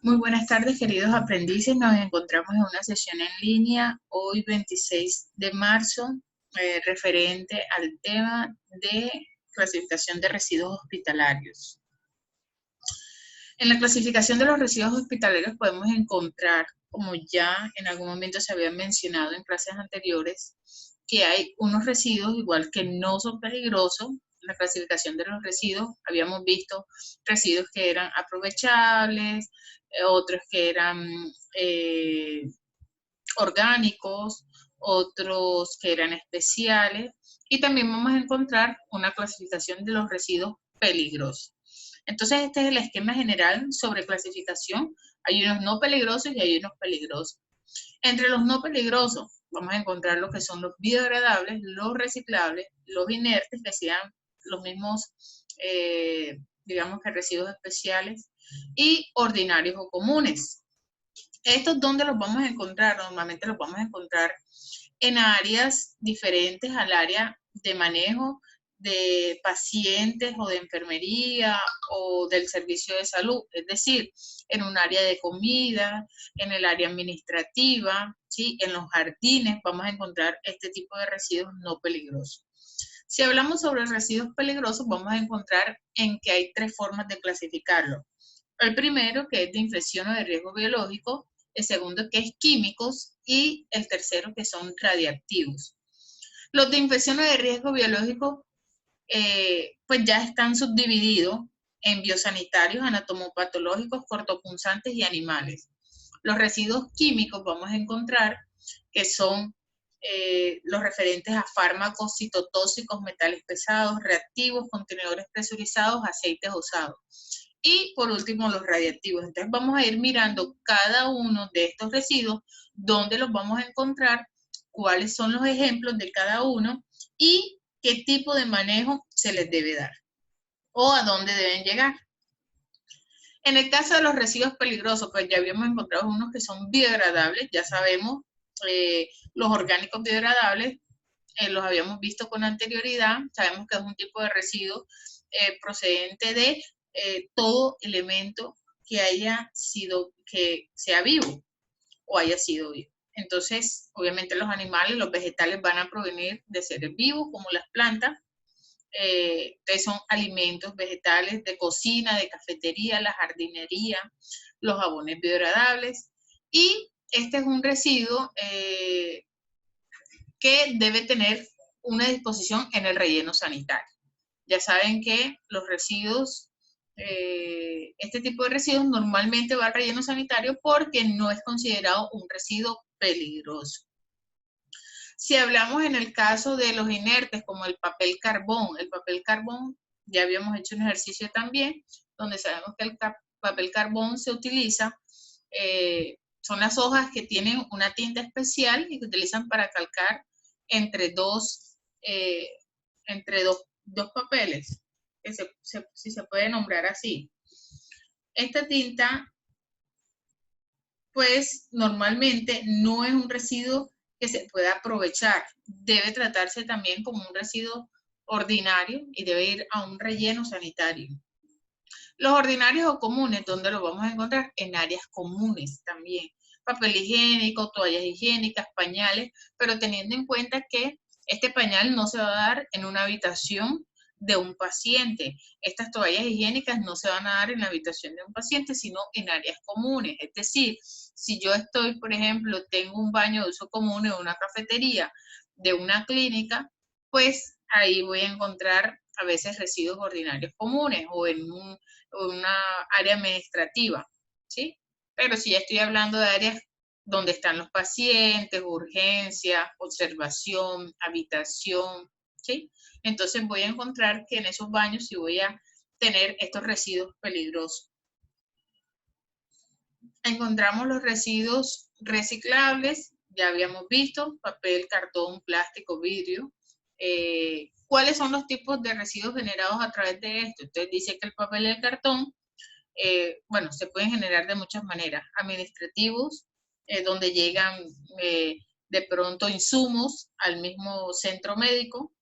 Muy buenas tardes, queridos aprendices. Nos encontramos en una sesión en línea hoy 26 de marzo, referente al tema de clasificación de residuos hospitalarios. En la clasificación de los residuos hospitalarios podemos encontrar, como ya en algún momento se había mencionado en clases anteriores, que hay unos residuos igual que no son peligrosos. En la clasificación de los residuos habíamos visto residuos que eran aprovechables, otros que eran orgánicos, otros que eran especiales, y también vamos a encontrar una clasificación de los residuos peligrosos. Entonces, este es el esquema general sobre clasificación. Hay unos no peligrosos y hay unos peligrosos. Entre los no peligrosos, vamos a encontrar lo que son los biodegradables, los reciclables, los inertes, que sean los mismos, digamos que residuos especiales, y ordinarios o comunes. ¿Estos dónde los vamos a encontrar? Normalmente los vamos a encontrar en áreas diferentes al área de manejo de pacientes o de enfermería o del servicio de salud, es decir, en un área de comida, en el área administrativa, ¿sí? En los jardines vamos a encontrar este tipo de residuos no peligrosos. Si hablamos sobre residuos peligrosos, vamos a encontrar en que hay tres formas de clasificarlo. El primero, que es de infección o de riesgo biológico, el segundo, que es químicos, y el tercero, que son radiactivos. Los de infección o de riesgo biológico, pues ya están subdivididos en biosanitarios, anatomopatológicos, cortopunzantes y animales. Los residuos químicos vamos a encontrar que son los referentes a fármacos citotóxicos, metales pesados, reactivos, contenedores presurizados, aceites usados. Y por último, los radiactivos. Entonces vamos a ir mirando cada uno de estos residuos, dónde los vamos a encontrar, cuáles son los ejemplos de cada uno y qué tipo de manejo se les debe dar o a dónde deben llegar. En el caso de los residuos peligrosos, pues ya habíamos encontrado unos que son biodegradables, ya sabemos, los orgánicos biodegradables, los habíamos visto con anterioridad, sabemos que es un tipo de residuo procedente de todo elemento que haya sido, que sea vivo o haya sido vivo. Entonces, obviamente los animales, los vegetales van a provenir de seres vivos, como las plantas, que son alimentos vegetales de cocina, de cafetería, la jardinería, los jabones biodegradables. Y este es un residuo que debe tener una disposición en el relleno sanitario. Ya saben que los residuos, este tipo de residuos normalmente va al relleno sanitario porque no es considerado un residuo peligroso. Si hablamos en el caso de los inertes, como el papel carbón ya habíamos hecho un ejercicio también, donde sabemos que el papel carbón se utiliza, son las hojas que tienen una tinta especial y que utilizan para calcar entre dos papeles, que si se puede nombrar así. Esta tinta, pues normalmente no es un residuo que se pueda aprovechar. Debe tratarse también como un residuo ordinario y debe ir a un relleno sanitario. Los ordinarios o comunes, ¿dónde los vamos a encontrar? En áreas comunes también. Papel higiénico, toallas higiénicas, pañales, pero teniendo en cuenta que este pañal no se va a dar en una habitación de un paciente. Estas toallas higiénicas no se van a dar en la habitación de un paciente, sino en áreas comunes. Es decir, si yo estoy, por ejemplo, tengo un baño de uso común en una cafetería de una clínica, pues ahí voy a encontrar a veces residuos ordinarios comunes o en una área administrativa, ¿sí? Pero si ya estoy hablando de áreas donde están los pacientes, urgencia, observación, habitación, ¿sí? Entonces voy a encontrar que en esos baños sí voy a tener estos residuos peligrosos. Encontramos los residuos reciclables, ya habíamos visto, papel, cartón, plástico, vidrio. ¿Cuáles son los tipos de residuos generados a través de esto? Entonces dice que el papel y el cartón, bueno, se pueden generar de muchas maneras. Administrativos, donde llegan de pronto insumos al mismo centro médico.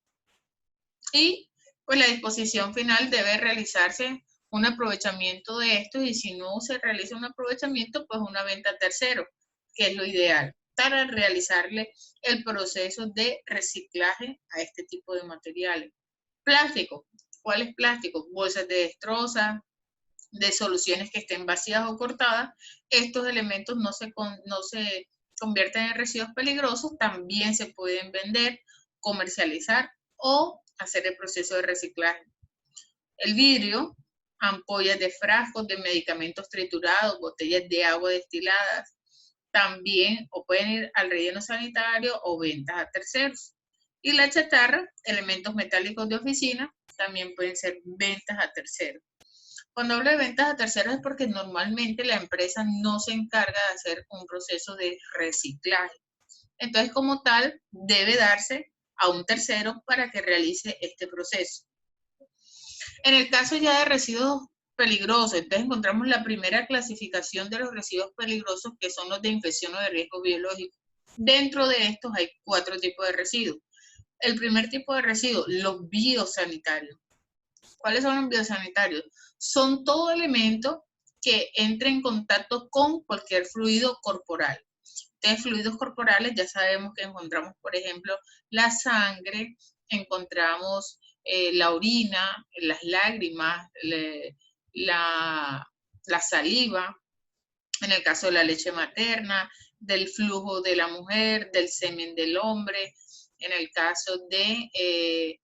Y pues la disposición final debe realizarse un aprovechamiento de estos, y si no se realiza un aprovechamiento, pues una venta a tercero, que es lo ideal, para realizarle el proceso de reciclaje a este tipo de materiales. Plástico. ¿Cuál es plástico? Bolsas de destroza, de soluciones que estén vacías o cortadas. Estos elementos no se convierten en residuos peligrosos, también se pueden vender, comercializar o hacer el proceso de reciclaje. El vidrio, ampollas de frascos de medicamentos triturados, botellas de agua destiladas, también o pueden ir al relleno sanitario o ventas a terceros. Y la chatarra, elementos metálicos de oficina, también pueden ser ventas a terceros. Cuando hablo de ventas a terceros es porque normalmente la empresa no se encarga de hacer un proceso de reciclaje. Entonces, como tal, debe darse a un tercero para que realice este proceso. En el caso ya de residuos peligrosos, entonces encontramos la primera clasificación de los residuos peligrosos, que son los de infección o de riesgo biológico. Dentro de estos hay 4 tipos de residuos. El primer tipo de residuos, los biosanitarios. ¿Cuáles son los biosanitarios? Son todo elemento que entre en contacto con cualquier fluido corporal. De fluidos corporales ya sabemos que encontramos, por ejemplo, la sangre, encontramos la orina, las lágrimas, la saliva, en el caso de la leche materna, del flujo de la mujer, del semen del hombre, en el caso de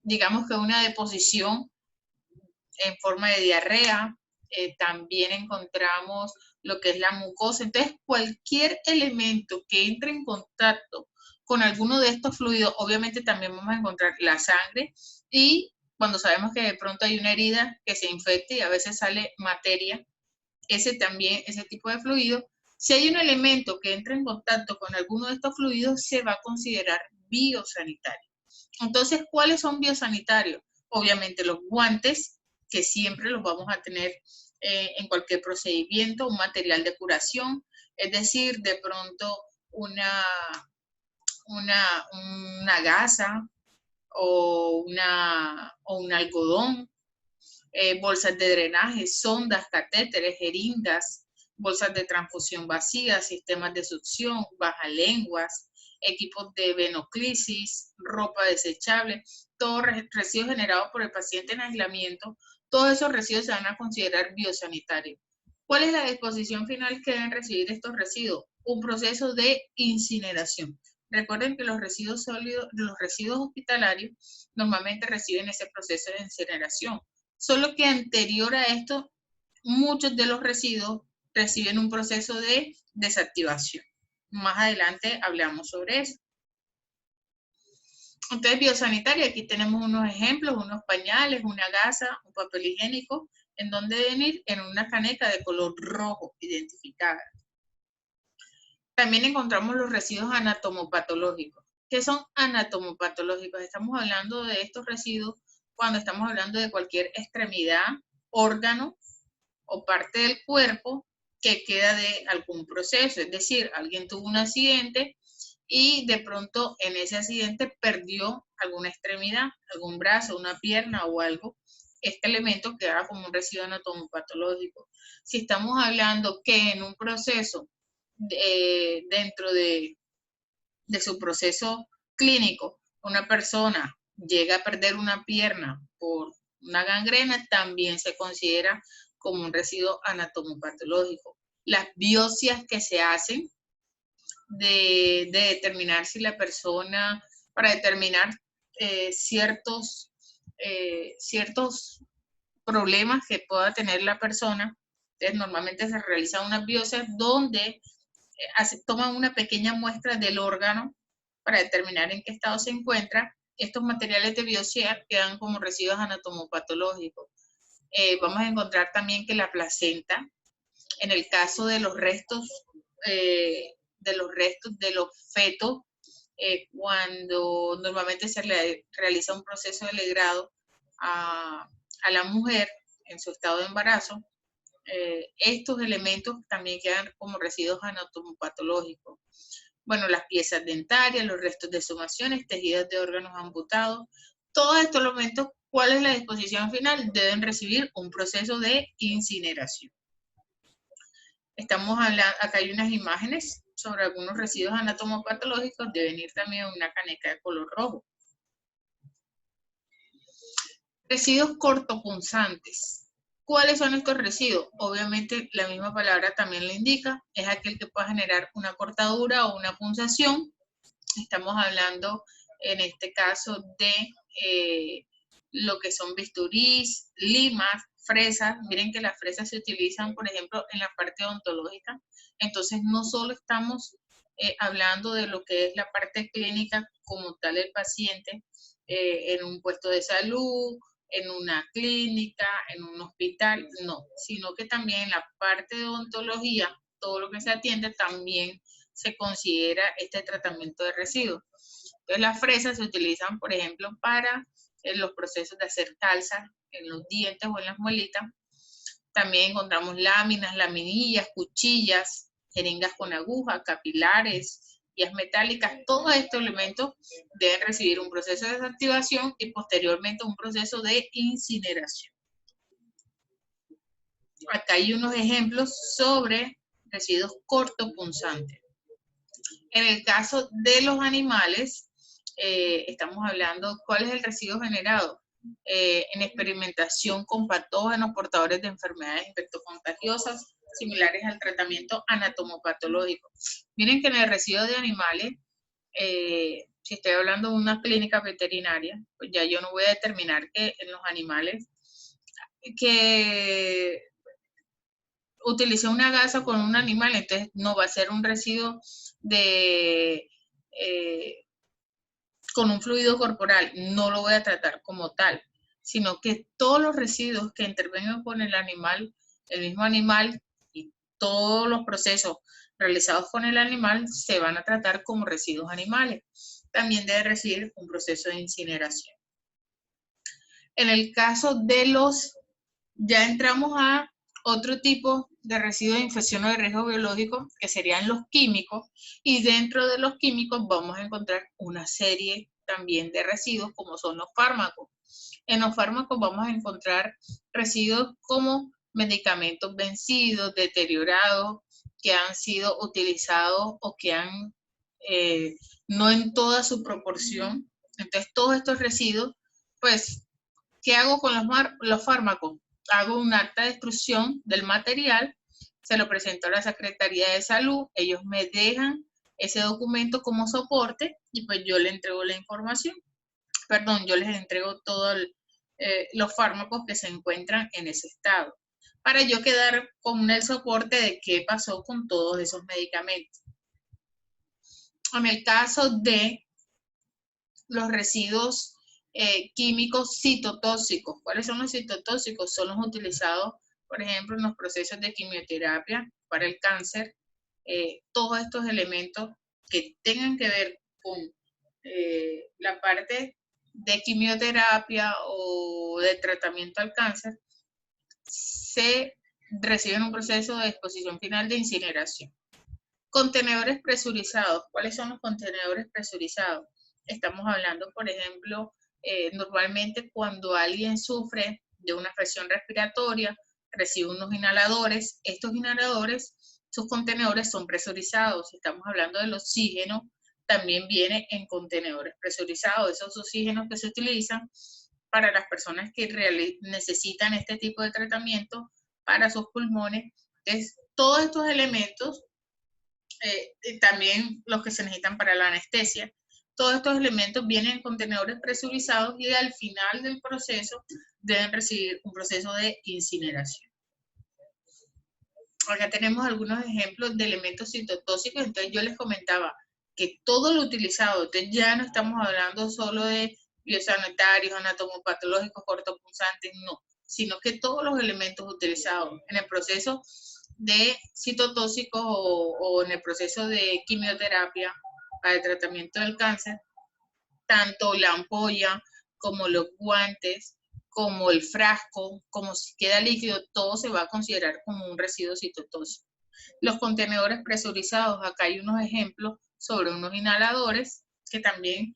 digamos que una deposición en forma de diarrea, también encontramos lo que es la mucosa. Entonces, cualquier elemento que entre en contacto con alguno de estos fluidos, obviamente también vamos a encontrar la sangre, y cuando sabemos que de pronto hay una herida que se infecte y a veces sale materia, ese tipo de fluido, si hay un elemento que entra en contacto con alguno de estos fluidos, se va a considerar biosanitario. Entonces, ¿cuáles son biosanitarios? Obviamente los guantes, que siempre los vamos a tener en cualquier procedimiento, un material de curación, es decir, de pronto una gasa o un algodón, bolsas de drenaje, sondas, catéteres, jeringas, bolsas de transfusión vacías, sistemas de succión, bajalenguas, equipos de venoclisis, ropa desechable, todos residuos generados por el paciente en aislamiento. Todos esos residuos se van a considerar biosanitarios. ¿Cuál es la disposición final que deben recibir estos residuos? Un proceso de incineración. Recuerden que los residuos sólidos, los residuos hospitalarios, normalmente reciben ese proceso de incineración. Solo que anterior a esto, muchos de los residuos reciben un proceso de desactivación. Más adelante hablamos sobre eso. Entonces, biosanitario, aquí tenemos unos ejemplos, unos pañales, una gasa, un papel higiénico, en donde deben ir en una caneca de color rojo identificada. También encontramos los residuos anatomopatológicos. ¿Qué son anatomopatológicos? Estamos hablando de estos residuos cuando estamos hablando de cualquier extremidad, órgano o parte del cuerpo que queda de algún proceso. Es decir, alguien tuvo un accidente y de pronto en ese accidente perdió alguna extremidad, algún brazo, una pierna o algo. Este elemento queda como un residuo anatomopatológico. Si estamos hablando que en un proceso, dentro de su proceso clínico, una persona llega a perder una pierna por una gangrena, también se considera como un residuo anatomopatológico. Las biopsias que se hacen de determinar si la persona, para determinar ciertos problemas que pueda tener la persona, entonces normalmente se realizan unas biopsias donde toman una pequeña muestra del órgano para determinar en qué estado se encuentra. Estos materiales de biopsia quedan como residuos anatomopatológicos. Vamos a encontrar también que la placenta, en el caso de los restos de los fetos, cuando normalmente se le realiza un proceso de legrado a la mujer en su estado de embarazo, estos elementos también quedan como residuos anatomopatológicos. Bueno, las piezas dentarias, los restos de sumaciones, tejidos de órganos amputados, todos estos elementos ¿Cuál es la disposición final? Deben recibir un proceso de incineración. Estamos hablando, acá hay unas imágenes sobre algunos residuos anatomopatológicos, deben ir también en una caneca de color rojo. Residuos cortopunzantes. ¿Cuáles son estos residuos? Obviamente la misma palabra también lo indica, es aquel que pueda generar una cortadura o una punzación. Estamos hablando en este caso de lo que son bisturís, limas, fresas. Miren que las fresas se utilizan, por ejemplo, en la parte odontológica. Entonces no solo estamos hablando de lo que es la parte clínica como tal del paciente en un puesto de salud, en una clínica, en un hospital, no, sino que también en la parte de odontología, todo lo que se atiende también se considera este tratamiento de residuos. Entonces las fresas se utilizan, por ejemplo, para los procesos de hacer calza en los dientes o en las muelitas. También encontramos láminas, laminillas, cuchillas, jeringas con aguja, capilares, guías metálicas. Todos estos elementos deben recibir un proceso de desactivación y posteriormente un proceso de incineración. Acá hay unos ejemplos sobre residuos cortopunzantes. En el caso de los animales, estamos hablando, ¿cuál es el residuo generado? En experimentación con patógenos portadores de enfermedades infectocontagiosas similares al tratamiento anatomopatológico. Miren que en el residuo de animales, si estoy hablando de una clínica veterinaria, pues ya yo no voy a determinar que en los animales que utilicé una gasa con un animal, entonces no va a ser un residuo de con un fluido corporal, no lo voy a tratar como tal, sino que todos los residuos que intervengan con el animal, el mismo animal y todos los procesos realizados con el animal se van a tratar como residuos animales. También debe recibir un proceso de incineración. En el caso de los, ya entramos a otro tipo de residuos de infección o de riesgo biológico, que serían los químicos, y dentro de los químicos vamos a encontrar una serie también de residuos, como son los fármacos. En los fármacos vamos a encontrar residuos como medicamentos vencidos, deteriorados, que han sido utilizados o que han, no en toda su proporción. Entonces, todos estos residuos, pues, ¿qué hago con los fármacos? Hago un acta de destrucción del material, se lo presento a la Secretaría de Salud, ellos me dejan ese documento como soporte y pues yo le entrego la información. Perdón, yo les entrego todos los fármacos que se encuentran en ese estado, para yo quedar con el soporte de qué pasó con todos esos medicamentos. En el caso de los residuos químicos citotóxicos. ¿Cuáles son los citotóxicos? Son los utilizados, por ejemplo, en los procesos de quimioterapia para el cáncer. Todos estos elementos que tengan que ver con la parte de quimioterapia o de tratamiento al cáncer, se reciben un proceso de exposición final de incineración. Contenedores presurizados. ¿Cuáles son los contenedores presurizados? Estamos hablando, por ejemplo, normalmente cuando alguien sufre de una afección respiratoria, recibe unos inhaladores. Estos inhaladores, sus contenedores son presurizados. Estamos hablando del oxígeno, también viene en contenedores presurizados. Esos oxígenos que se utilizan para las personas que necesitan este tipo de tratamiento para sus pulmones. Entonces, todos estos elementos, también los que se necesitan para la anestesia, todos estos elementos vienen en contenedores presurizados y al final del proceso deben recibir un proceso de incineración. Acá tenemos algunos ejemplos de elementos citotóxicos. Entonces yo les comentaba que todo lo utilizado, entonces ya no estamos hablando solo de biosanitarios, anatomopatológicos, cortopunzantes, no, sino que todos los elementos utilizados en el proceso de citotóxicos o en el proceso de quimioterapia para el tratamiento del cáncer, tanto la ampolla como los guantes, como el frasco, como si queda líquido, todo se va a considerar como un residuo citotóxico. Los contenedores presurizados, acá hay unos ejemplos sobre unos inhaladores que también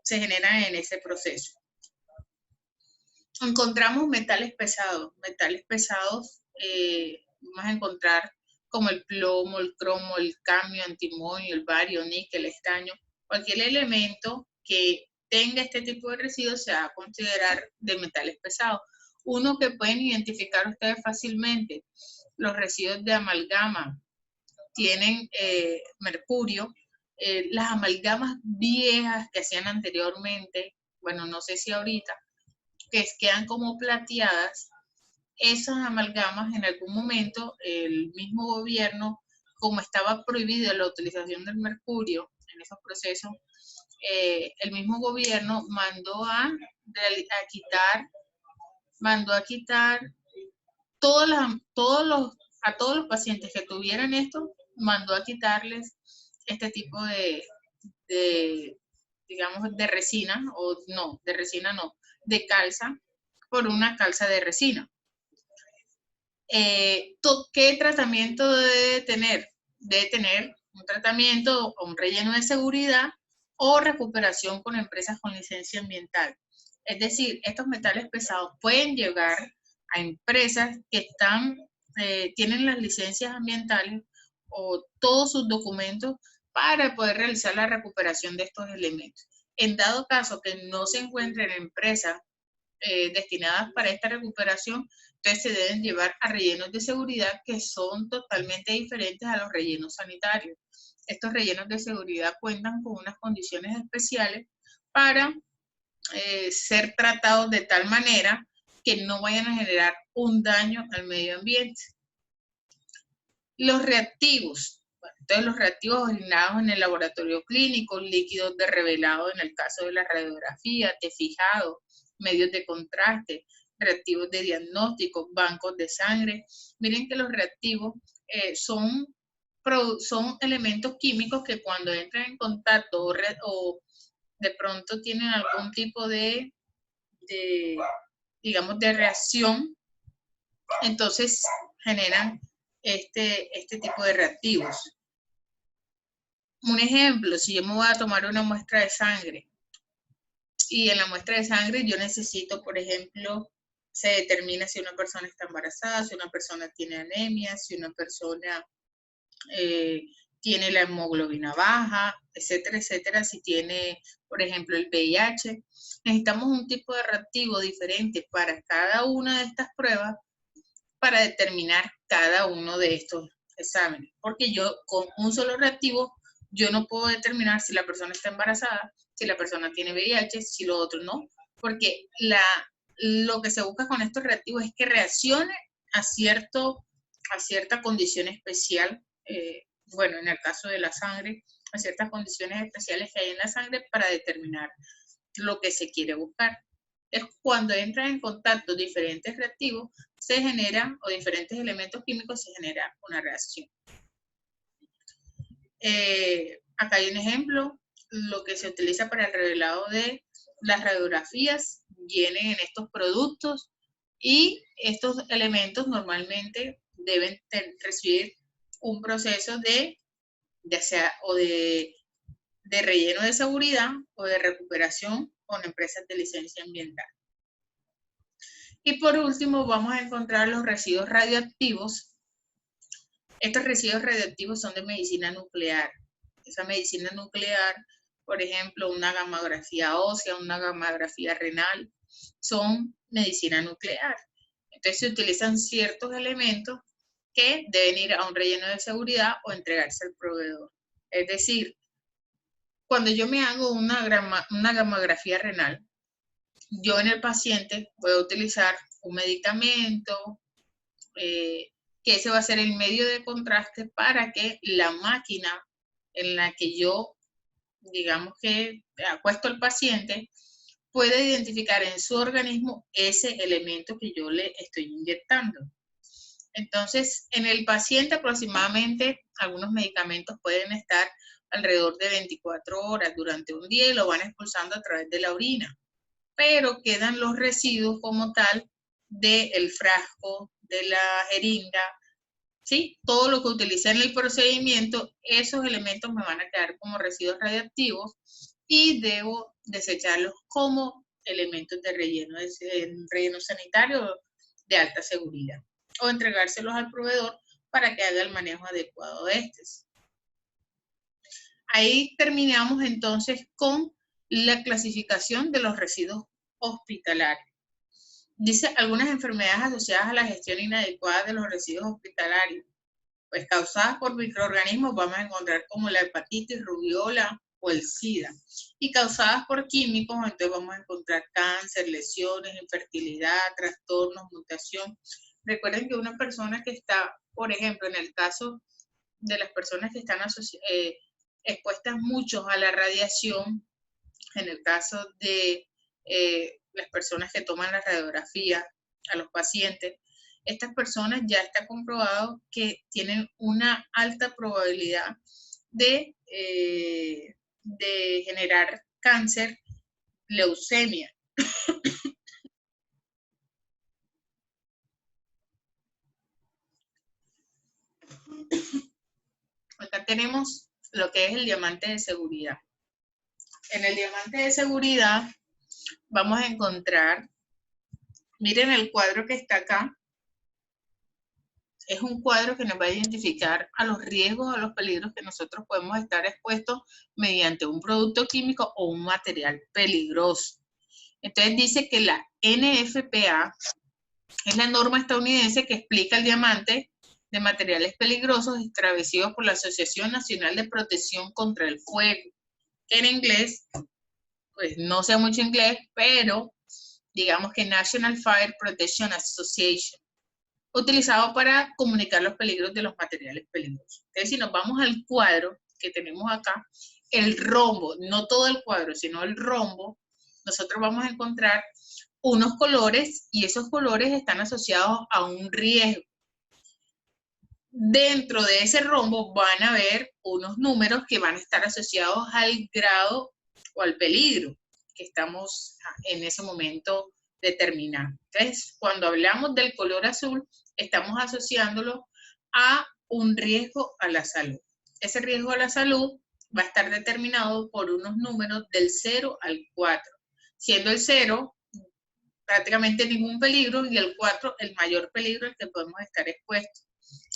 se generan en ese proceso. Encontramos metales pesados. Metales pesados vamos a encontrar como el plomo, el cromo, el cadmio, antimonio, el bario, níquel, estaño. Cualquier elemento que tenga este tipo de residuos se va a considerar de metales pesados. Uno que pueden identificar ustedes fácilmente, los residuos de amalgama tienen mercurio. Las amalgamas viejas que hacían anteriormente, bueno, no sé si ahorita, que quedan como plateadas, esas amalgamas en algún momento el mismo gobierno, como estaba prohibida la utilización del mercurio en esos procesos, el mismo gobierno mandó a quitar a todos los pacientes que tuvieran esto, mandó a quitarles este tipo digamos, de resina, o no, de resina no, de calza, por una calza de resina. ¿Qué tratamiento debe tener? Debe tener un tratamiento o un relleno de seguridad o recuperación con empresas con licencia ambiental. Es decir, estos metales pesados pueden llegar a empresas que tienen las licencias ambientales o todos sus documentos para poder realizar la recuperación de estos elementos. En dado caso que no se encuentren empresas destinadas para esta recuperación, entonces se deben llevar a rellenos de seguridad que son totalmente diferentes a los rellenos sanitarios. Estos rellenos de seguridad cuentan con unas condiciones especiales para ser tratados de tal manera que no vayan a generar un daño al medio ambiente. Los reactivos. Entonces, los reactivos originados en el laboratorio clínico, líquidos de revelado en el caso de la radiografía, de fijado, medios de contraste, reactivos de diagnóstico, bancos de sangre. Miren que los reactivos son elementos químicos que cuando entran en contacto o de pronto tienen algún tipo digamos, de reacción, entonces generan este tipo de reactivos. Un ejemplo, si yo me voy a tomar una muestra de sangre y en la muestra de sangre yo necesito, por ejemplo, se determina si una persona está embarazada, si una persona tiene anemia, si una persona tiene la hemoglobina baja, etcétera, etcétera, si tiene, por ejemplo, el VIH. Necesitamos un tipo de reactivo diferente para cada una de estas pruebas para determinar cada uno de estos exámenes, porque yo con un solo reactivo yo no puedo determinar si la persona está embarazada, si la persona tiene VIH, si lo otro no, porque lo que se busca con estos reactivos es que reaccione a cierta condición especial, bueno, en el caso de la sangre, a ciertas condiciones especiales que hay en la sangre para determinar lo que se quiere buscar. Es cuando entran en contacto diferentes reactivos, se generan, o diferentes elementos químicos, se genera una reacción. Acá hay un ejemplo, lo que se utiliza para el revelado de las radiografías, vienen en estos productos y estos elementos normalmente deben recibir un proceso de relleno de seguridad o de recuperación con empresas de licencia ambiental. Y por último vamos a encontrar los residuos radioactivos. Estos residuos radioactivos son de medicina nuclear. Esa medicina nuclear, por ejemplo, una gamografía ósea, una gamografía renal, son medicina nuclear. Entonces se utilizan ciertos elementos que deben ir a un relleno de seguridad o entregarse al proveedor. Es decir, cuando yo me hago una gamografía renal, yo en el paciente voy a utilizar un medicamento, que ese va a ser el medio de contraste para que la máquina en la que yo, digamos que acuesto al paciente, pueda identificar en su organismo ese elemento que yo le estoy inyectando. Entonces, en el paciente aproximadamente algunos medicamentos pueden estar alrededor de 24 horas durante un día y lo van expulsando a través de la orina, pero quedan los residuos como tal del frasco, de la jeringa, ¿sí? Todo lo que utilicé en el procedimiento, esos elementos me van a quedar como residuos radiactivos y debo desecharlos como elementos de relleno sanitario de alta seguridad, o entregárselos al proveedor para que haga el manejo adecuado de estos. Ahí terminamos entonces con la clasificación de los residuos hospitalarios. Dice algunas enfermedades asociadas a la gestión inadecuada de los residuos hospitalarios, pues causadas por microorganismos vamos a encontrar como la hepatitis, rubiola o el SIDA. Y causadas por químicos, entonces vamos a encontrar cáncer, lesiones, infertilidad, trastornos, mutación. Recuerden que una persona que está, por ejemplo, en el caso de las personas que están expuestas mucho a la radiación, en el caso de las personas que toman la radiografía a los pacientes, estas personas ya está comprobado que tienen una alta probabilidad de generar cáncer, leucemia. Acá tenemos lo que es el diamante de seguridad. En el diamante de seguridad vamos a encontrar, miren el cuadro que está acá, es un cuadro que nos va a identificar a los riesgos, a los peligros que nosotros podemos estar expuestos mediante un producto químico o un material peligroso. Entonces dice que la NFPA es la norma estadounidense que explica el diamante de materiales peligrosos establecidos por la Asociación Nacional de Protección contra el Fuego, que en inglés, pues no sé mucho inglés, pero digamos que National Fire Protection Association, utilizado para comunicar los peligros de los materiales peligrosos. Entonces, si nos vamos al cuadro que tenemos acá, el rombo, no todo el cuadro, sino el rombo, nosotros vamos a encontrar unos colores y esos colores están asociados a un riesgo. Dentro de ese rombo van a haber unos números que van a estar asociados al grado o al peligro que estamos en ese momento determinando. Entonces, cuando hablamos del color azul, estamos asociándolo a un riesgo a la salud. Ese riesgo a la salud va a estar determinado por unos números del 0 al 4, siendo el 0 prácticamente ningún peligro y el 4 el mayor peligro al que podemos estar expuestos.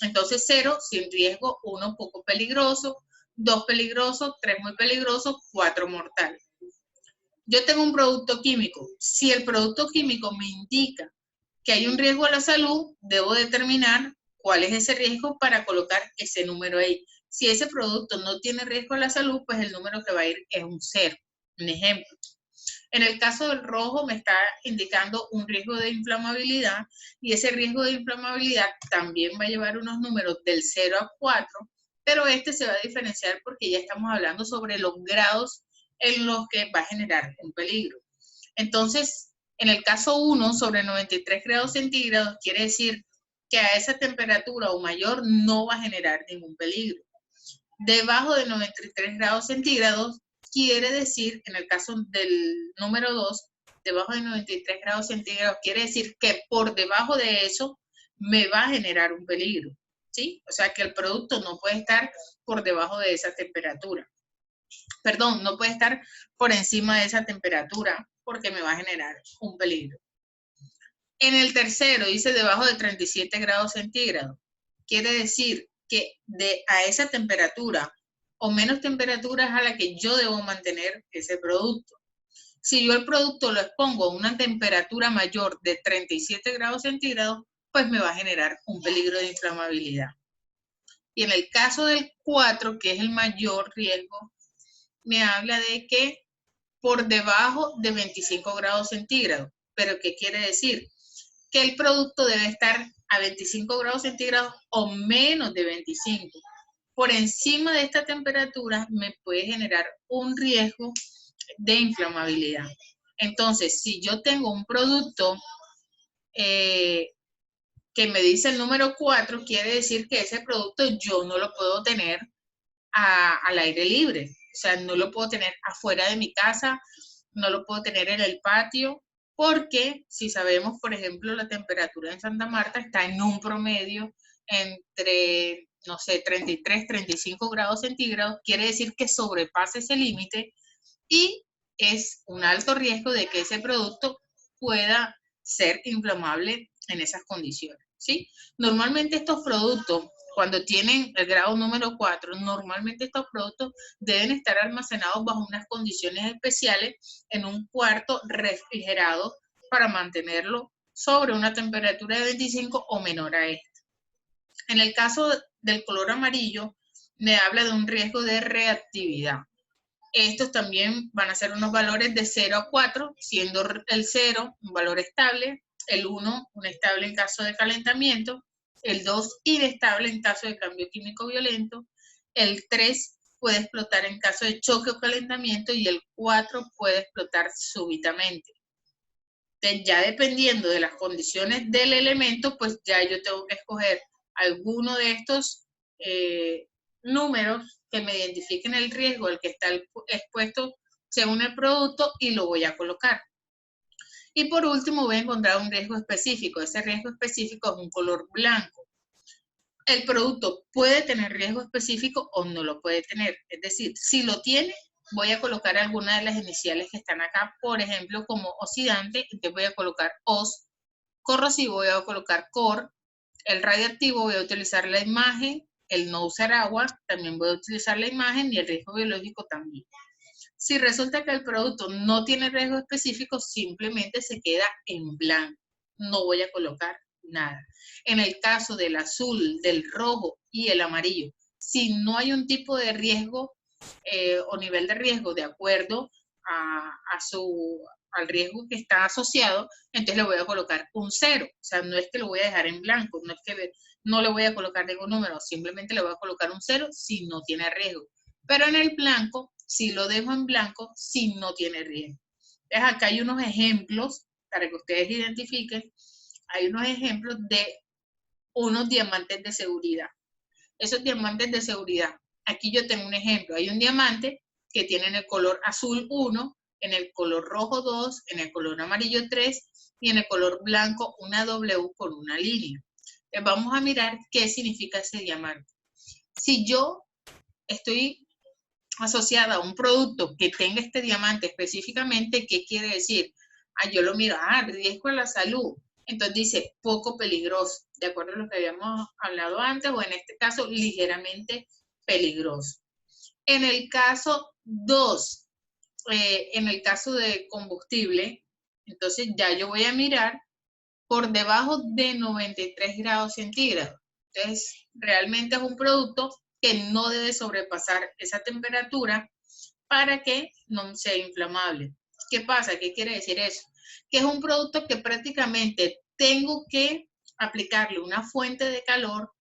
Entonces 0 sin riesgo, 1 poco peligroso, 2 peligroso, 3 muy peligroso, 4 mortal. Yo tengo un producto químico. Si el producto químico me indica que hay un riesgo a la salud, debo determinar cuál es ese riesgo para colocar ese número ahí. Si ese producto no tiene riesgo a la salud, pues el número que va a ir es un 0. Un ejemplo. En el caso del rojo me está indicando un riesgo de inflamabilidad y ese riesgo de inflamabilidad también va a llevar unos números del 0 a 4, pero este se va a diferenciar porque ya estamos hablando sobre los grados en los que va a generar un peligro. Entonces, en el caso 1 sobre 93 grados centígrados quiere decir que a esa temperatura o mayor no va a generar ningún peligro. Debajo de 93 grados centígrados quiere decir, en el caso del número 2, debajo de 93 grados centígrados, quiere decir que por debajo de eso me va a generar un peligro, ¿sí? O sea que el producto no puede estar por debajo de esa temperatura. Perdón, no puede estar por encima de esa temperatura porque me va a generar un peligro. En el tercero dice debajo de 37 grados centígrados. Quiere decir que a esa temperatura o menos temperatura es a la que yo debo mantener ese producto. Si yo el producto lo expongo a una temperatura mayor de 37 grados centígrados, pues me va a generar un peligro de inflamabilidad. Y en el caso del 4, que es el mayor riesgo, me habla de que por debajo de 25 grados centígrados. ¿Pero qué quiere decir? Que el producto debe estar a 25 grados centígrados o menos de 25. Por encima de esta temperatura me puede generar un riesgo de inflamabilidad. Entonces, si yo tengo un producto que me dice el número 4, quiere decir que ese producto yo no lo puedo tener al aire libre. O sea, no lo puedo tener afuera de mi casa, no lo puedo tener en el patio, porque si sabemos, por ejemplo, la temperatura en Santa Marta está en un promedio entre, no sé, 33, 35 grados centígrados, quiere decir que sobrepasa ese límite y es un alto riesgo de que ese producto pueda ser inflamable en esas condiciones, ¿sí? Normalmente estos productos, cuando tienen el grado número 4, normalmente estos productos deben estar almacenados bajo unas condiciones especiales en un cuarto refrigerado para mantenerlo sobre una temperatura de 25 o menor a esta. En el caso del color amarillo, me habla de un riesgo de reactividad. Estos también van a ser unos valores de 0 a 4, siendo el 0 un valor estable, el 1 un estable en caso de calentamiento, el 2 inestable en caso de cambio químico violento, el 3 puede explotar en caso de choque o calentamiento y el 4 puede explotar súbitamente. Entonces, ya dependiendo de las condiciones del elemento, pues ya yo tengo que escoger alguno de estos números que me identifiquen el riesgo al que está expuesto según el producto y lo voy a colocar. Y por último voy a encontrar un riesgo específico. Ese riesgo específico es un color blanco. El producto puede tener riesgo específico o no lo puede tener. Es decir, si lo tiene, voy a colocar alguna de las iniciales que están acá, por ejemplo, como oxidante, entonces voy a colocar OS, corrosivo voy a colocar COR, el radiactivo voy a utilizar la imagen, el no usar agua, también voy a utilizar la imagen y el riesgo biológico también. Si resulta que el producto no tiene riesgo específico, simplemente se queda en blanco. No voy a colocar nada. En el caso del azul, del rojo y el amarillo, si no hay un tipo de riesgo o nivel de riesgo de acuerdo al riesgo que está asociado, entonces le voy a colocar un 0. O sea, no es que lo voy a dejar en blanco, no es que no le voy a colocar ningún número, simplemente le voy a colocar un 0 si no tiene riesgo. Pero en el blanco, si lo dejo en blanco, si no tiene riesgo. Entonces, acá hay unos ejemplos para que ustedes identifiquen. Hay unos ejemplos de unos diamantes de seguridad. Esos diamantes de seguridad, aquí yo tengo un ejemplo. Hay un diamante que tiene en el color azul 1, en el color rojo 2, en el color amarillo 3 y en el color blanco una W con una línea. Entonces, vamos a mirar qué significa ese diamante. Si yo estoy asociada a un producto que tenga este diamante específicamente, ¿qué quiere decir? Yo lo miro, riesgo a la salud. Entonces dice poco peligroso, de acuerdo a lo que habíamos hablado antes, o en este caso ligeramente peligroso. En el caso 2, en el caso de combustible, entonces ya yo voy a mirar por debajo de 93 grados centígrados. Entonces, realmente es un producto que no debe sobrepasar esa temperatura para que no sea inflamable. ¿Qué pasa? ¿Qué quiere decir eso? Que es un producto que prácticamente tengo que aplicarle una fuente de calor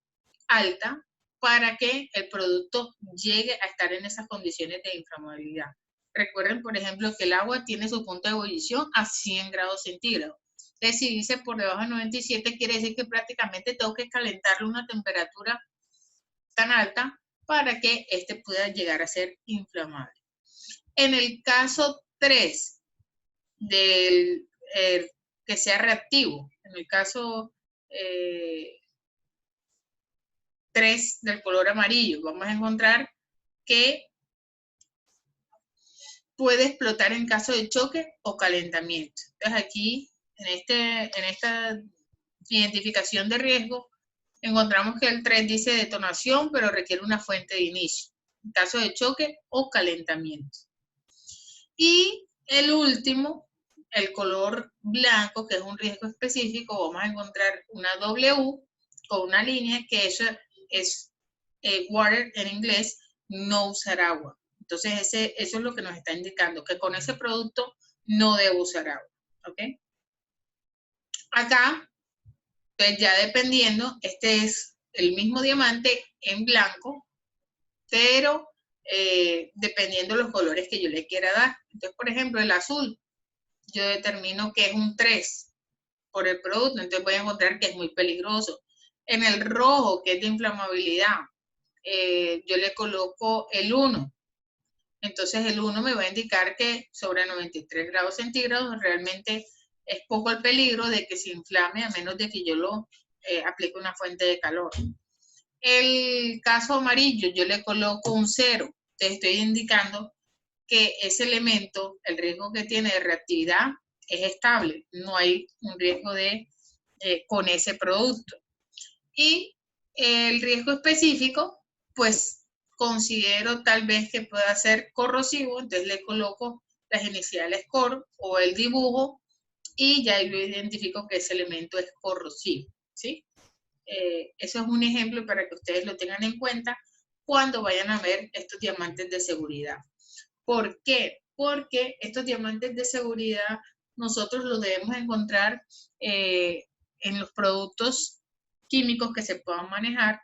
alta para que el producto llegue a estar en esas condiciones de inflamabilidad. Recuerden, por ejemplo, que el agua tiene su punto de ebullición a 100 grados centígrados. Entonces, si dice por debajo de 97, quiere decir que prácticamente tengo que calentarle una temperatura tan alta para que este pueda llegar a ser inflamable. En el caso 3, del que sea reactivo, en el caso 3 del color amarillo, vamos a encontrar que puede explotar en caso de choque o calentamiento. Entonces aquí, en esta identificación de riesgo, encontramos que el 3 dice detonación, pero requiere una fuente de inicio, en caso de choque o calentamiento. Y el último, el color blanco, que es un riesgo específico, vamos a encontrar una W o una línea, que eso es water en inglés, no usar agua. Entonces, eso es lo que nos está indicando, que con ese producto no debo usar agua. ¿Ok? Acá, pues ya dependiendo, este es el mismo diamante en blanco, pero dependiendo de los colores que yo le quiera dar. Entonces, por ejemplo, el azul, yo determino que es un 3 por el producto, entonces voy a encontrar que es muy peligroso. En el rojo, que es de inflamabilidad, yo le coloco el 1. Entonces el 1 me va a indicar que sobre 93 grados centígrados realmente es poco el peligro de que se inflame a menos de que yo lo aplique una fuente de calor. El caso amarillo, yo le coloco un 0. Te estoy indicando que ese elemento, el riesgo que tiene de reactividad, es estable, no hay un riesgo con ese producto. Y el riesgo específico, pues considero tal vez que pueda ser corrosivo, entonces le coloco las iniciales COR o el dibujo y ya yo identifico que ese elemento es corrosivo, ¿sí? Eso es un ejemplo para que ustedes lo tengan en cuenta cuando vayan a ver estos diamantes de seguridad. ¿Por qué? Porque estos diamantes de seguridad nosotros los debemos encontrar en los productos químicos que se puedan manejar,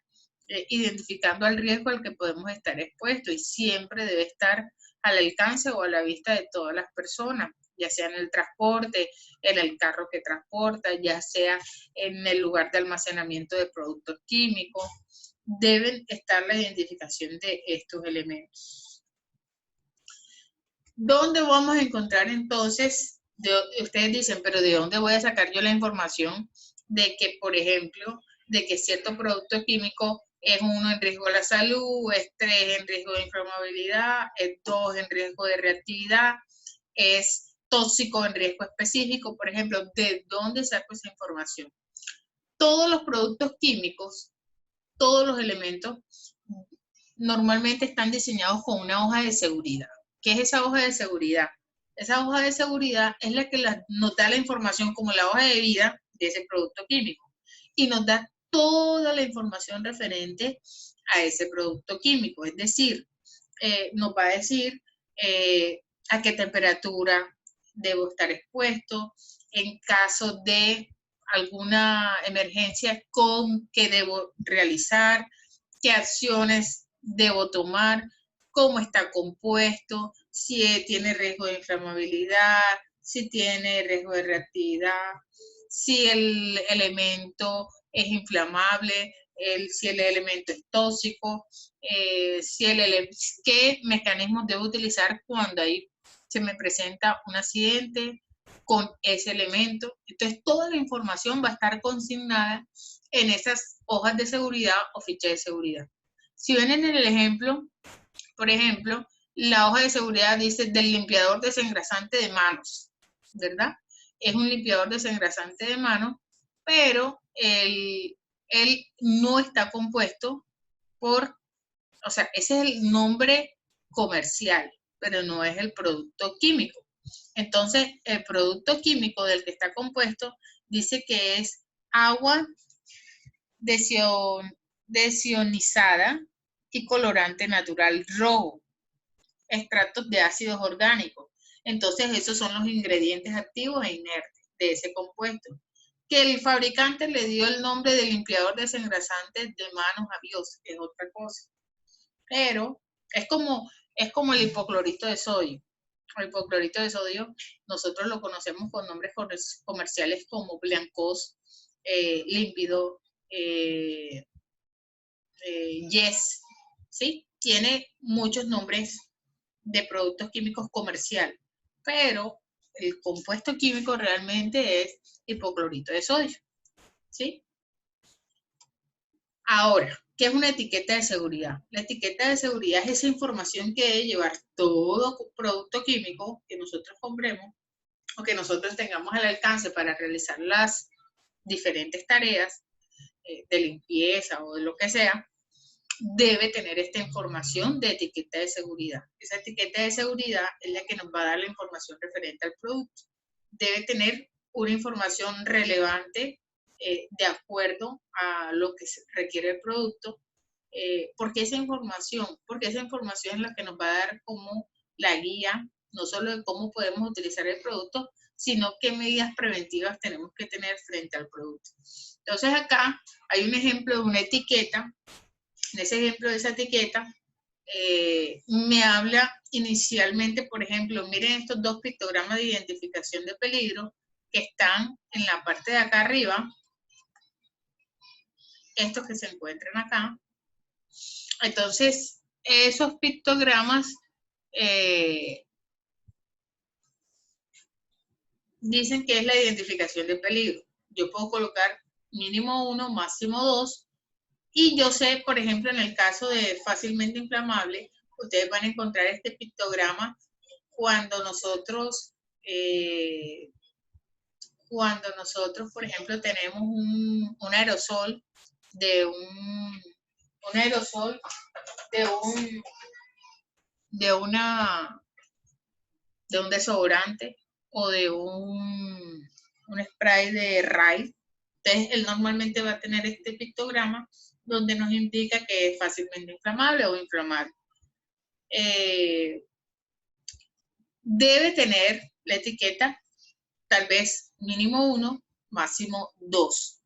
identificando el riesgo al que podemos estar expuestos, y siempre debe estar al alcance o a la vista de todas las personas, ya sea en el transporte, en el carro que transporta, ya sea en el lugar de almacenamiento de productos químicos. Deben estar la identificación de estos elementos. ¿Dónde vamos a encontrar entonces? Ustedes dicen, pero ¿de dónde voy a sacar yo la información de que, por ejemplo, de que cierto producto químico es 1 en riesgo a la salud, es 3 en riesgo de inflamabilidad, es 2 en riesgo de reactividad, es tóxico en riesgo específico? Por ejemplo, ¿de dónde saco esa información? Todos los productos químicos, todos los elementos, normalmente están diseñados con una hoja de seguridad. ¿Qué es esa hoja de seguridad? Esa hoja de seguridad es la que nos da la información como la hoja de vida de ese producto químico y nos da toda la información referente a ese producto químico. Es decir, nos va a decir a qué temperatura debo estar expuesto, en caso de alguna emergencia, qué debo realizar, qué acciones debo tomar, cómo está compuesto, si tiene riesgo de inflamabilidad, si tiene riesgo de reactividad, si el elemento es inflamable, si el elemento es tóxico, qué mecanismos debo utilizar cuando ahí se me presenta un accidente con ese elemento. Entonces, toda la información va a estar consignada en esas hojas de seguridad o fichas de seguridad. Si ven en el ejemplo, por ejemplo, la hoja de seguridad dice del limpiador desengrasante de manos, ¿verdad? Es un limpiador desengrasante de manos, pero él no está compuesto o sea, ese es el nombre comercial, pero no es el producto químico. Entonces, el producto químico del que está compuesto dice que es agua desionizada y colorante natural rojo, extractos de ácidos orgánicos. Entonces, esos son los ingredientes activos e inertes de ese compuesto. Que el fabricante le dio el nombre de limpiador desengrasante de manos a Dios, es otra cosa. Pero es como el hipoclorito de sodio. El hipoclorito de sodio nosotros lo conocemos con nombres comerciales como Blancos, Límpido, Yes, ¿sí? Tiene muchos nombres de productos químicos comercial, pero el compuesto químico realmente es hipoclorito de sodio, ¿sí? Ahora, ¿qué es una etiqueta de seguridad? La etiqueta de seguridad es esa información que debe llevar todo producto químico que nosotros compremos o que nosotros tengamos al alcance para realizar las diferentes tareas de limpieza o de lo que sea. Debe tener esta información de etiqueta de seguridad. Esa etiqueta de seguridad es la que nos va a dar la información referente al producto. Debe tener una información relevante de acuerdo a lo que requiere el producto. ¿Por qué esa información? Porque esa información es la que nos va a dar como la guía, no solo de cómo podemos utilizar el producto, sino qué medidas preventivas tenemos que tener frente al producto. Entonces acá hay un ejemplo de una etiqueta. En ese ejemplo de esa etiqueta, me habla inicialmente, por ejemplo, miren estos dos pictogramas de identificación de peligro que están en la parte de acá arriba, estos que se encuentran acá. Entonces, esos pictogramas dicen que es la identificación de peligro. Yo puedo colocar mínimo 1, máximo 2. Y yo sé, por ejemplo, en el caso de fácilmente inflamable, ustedes van a encontrar este pictograma cuando nosotros, por ejemplo, tenemos un aerosol de un aerosol de un desodorante o de un spray de Raid. Entonces, él normalmente va a tener este pictograma donde nos indica que es fácilmente inflamable o inflamable. Debe tener la etiqueta tal vez mínimo 1, máximo 2.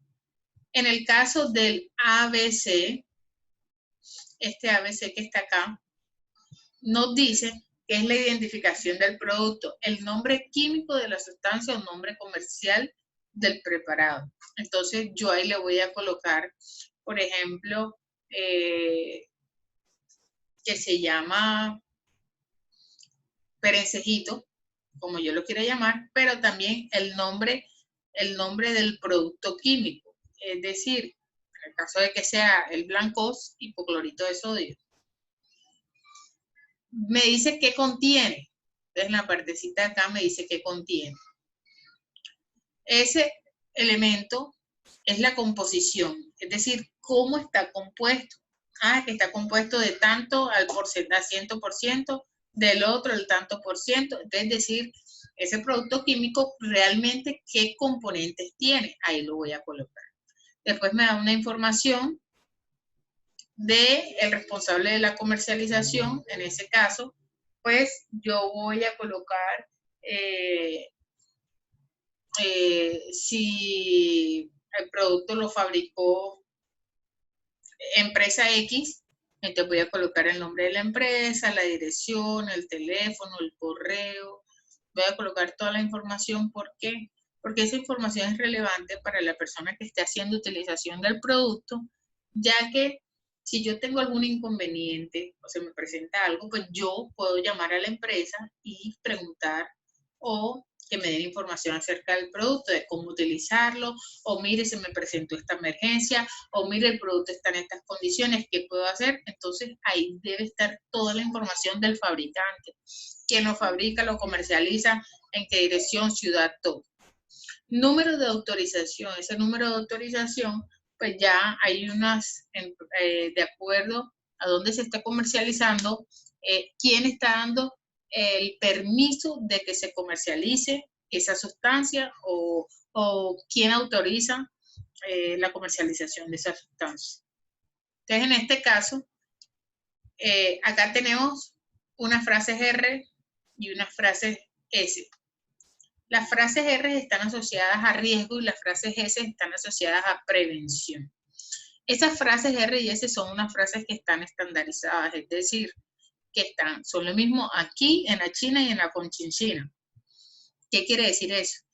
En el caso del ABC, este ABC que está acá, nos dice que es la identificación del producto, el nombre químico de la sustancia o nombre comercial del preparado. Entonces yo ahí le voy a colocar, por ejemplo, que se llama perencejito, como yo lo quiera llamar, pero también el nombre del producto químico. Es decir, en el caso de que sea el blancos, hipoclorito de sodio. Me dice qué contiene. Entonces en la partecita de acá me dice qué contiene. Ese elemento es la composición, es decir, cómo está compuesto. Que está compuesto de tanto al porcentaje, 100%, del otro el tanto por ciento. Es decir, ese producto químico realmente qué componentes tiene. Ahí lo voy a colocar. Después me da una información del responsable de la comercialización. En ese caso, pues yo voy a colocar si el producto lo fabricó empresa X, entonces voy a colocar el nombre de la empresa, la dirección, el teléfono, el correo, voy a colocar toda la información. ¿Por qué? Porque esa información es relevante para la persona que esté haciendo utilización del producto, ya que si yo tengo algún inconveniente o se me presenta algo, pues yo puedo llamar a la empresa y preguntar o que me den información acerca del producto, de cómo utilizarlo, o mire, se me presentó esta emergencia, o mire, el producto está en estas condiciones, ¿qué puedo hacer? Entonces, ahí debe estar toda la información del fabricante, quién lo fabrica, lo comercializa, en qué dirección, ciudad, todo. Número de autorización, ese número de autorización, pues ya hay unas, de acuerdo a dónde se está comercializando, quién está dando el permiso de que se comercialice esa sustancia o quién autoriza la comercialización de esa sustancia. Entonces, en este caso, acá tenemos unas frases R y unas frases S. Las frases R están asociadas a riesgo y las frases S están asociadas a prevención. Esas frases R y S son unas frases que están estandarizadas, es decir, que son lo mismo aquí, en la China y en la Conchinchina. ¿Qué quiere decir eso?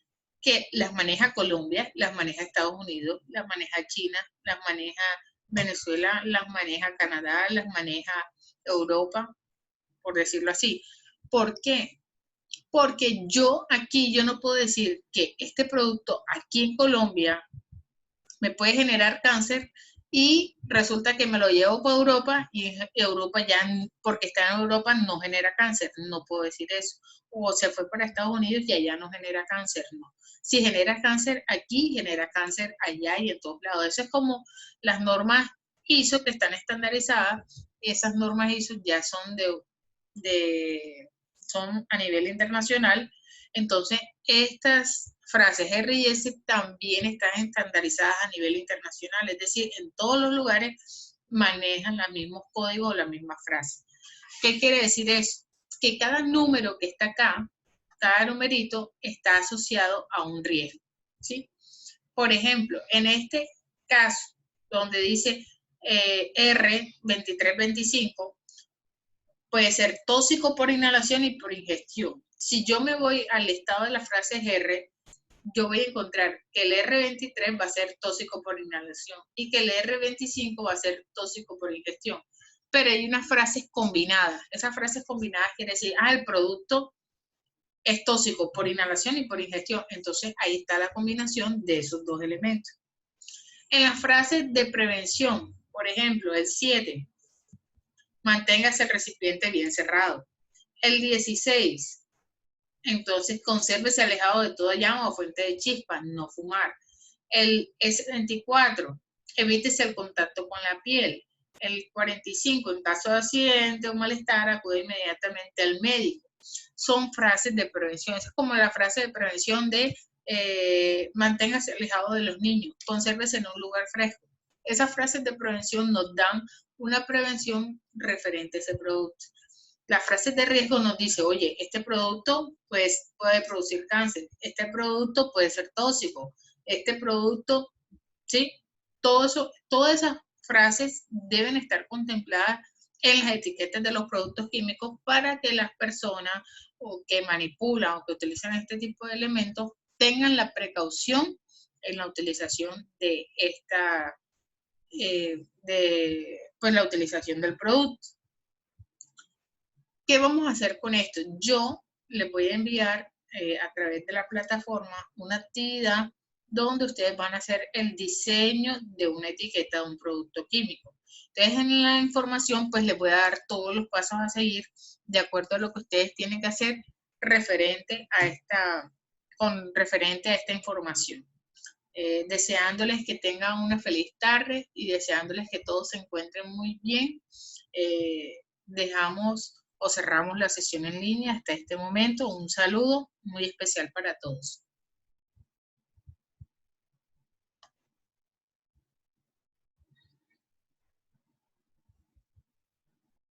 Que las maneja Colombia, las maneja Estados Unidos, las maneja China, las maneja Venezuela, las maneja Canadá, las maneja Europa, por decirlo así. ¿Por qué? Porque yo no puedo decir que este producto aquí en Colombia me puede generar cáncer y resulta que me lo llevo para Europa y Europa ya, porque está en Europa, no genera cáncer. No puedo decir eso. O se fue para Estados Unidos y allá no genera cáncer. No. Si genera cáncer aquí, genera cáncer allá y en todos lados. Eso es como las normas ISO que están estandarizadas. Esas normas ISO ya son son a nivel internacional. Entonces, estas frases R y S también están estandarizadas a nivel internacional, es decir, en todos los lugares manejan los mismos códigos o la misma frase. ¿Qué quiere decir eso? Que cada número que está acá, cada numerito está asociado a un riesgo, ¿sí? Por ejemplo, en este caso, donde dice R2325, puede ser tóxico por inhalación y por ingestión. Si yo me voy al listado de las frases R, yo voy a encontrar que el R23 va a ser tóxico por inhalación y que el R25 va a ser tóxico por ingestión. Pero hay unas frases combinadas. Esas frases combinadas quiere decir, el producto es tóxico por inhalación y por ingestión. Entonces, ahí está la combinación de esos dos elementos. En las frases de prevención, por ejemplo, el 7, manténgase el recipiente bien cerrado. El 16, Entonces, consérvese alejado de toda llama o fuente de chispas, no fumar. El S24, evítese el contacto con la piel. El 45, en caso de accidente o malestar, acude inmediatamente al médico. Son frases de prevención. Es como la frase de prevención de manténgase alejado de los niños, consérvese en un lugar fresco. Esas frases de prevención nos dan una prevención referente a ese producto. Las frases de riesgo nos dice, oye, este producto pues, puede producir cáncer, este producto puede ser tóxico, este producto, ¿sí? Todo eso, todas esas frases deben estar contempladas en las etiquetas de los productos químicos para que las personas o que manipulan o que utilizan este tipo de elementos tengan la precaución en la utilización de esta, pues la utilización del producto. ¿Qué vamos a hacer con esto? Yo les voy a enviar a través de la plataforma una actividad donde ustedes van a hacer el diseño de una etiqueta de un producto químico. Entonces, en la información, pues les voy a dar todos los pasos a seguir de acuerdo a lo que ustedes tienen que hacer referente a esta información. Deseándoles que tengan una feliz tarde y deseándoles que todos se encuentren muy bien. Dejamos o cerramos la sesión en línea hasta este momento. Un saludo muy especial para todos.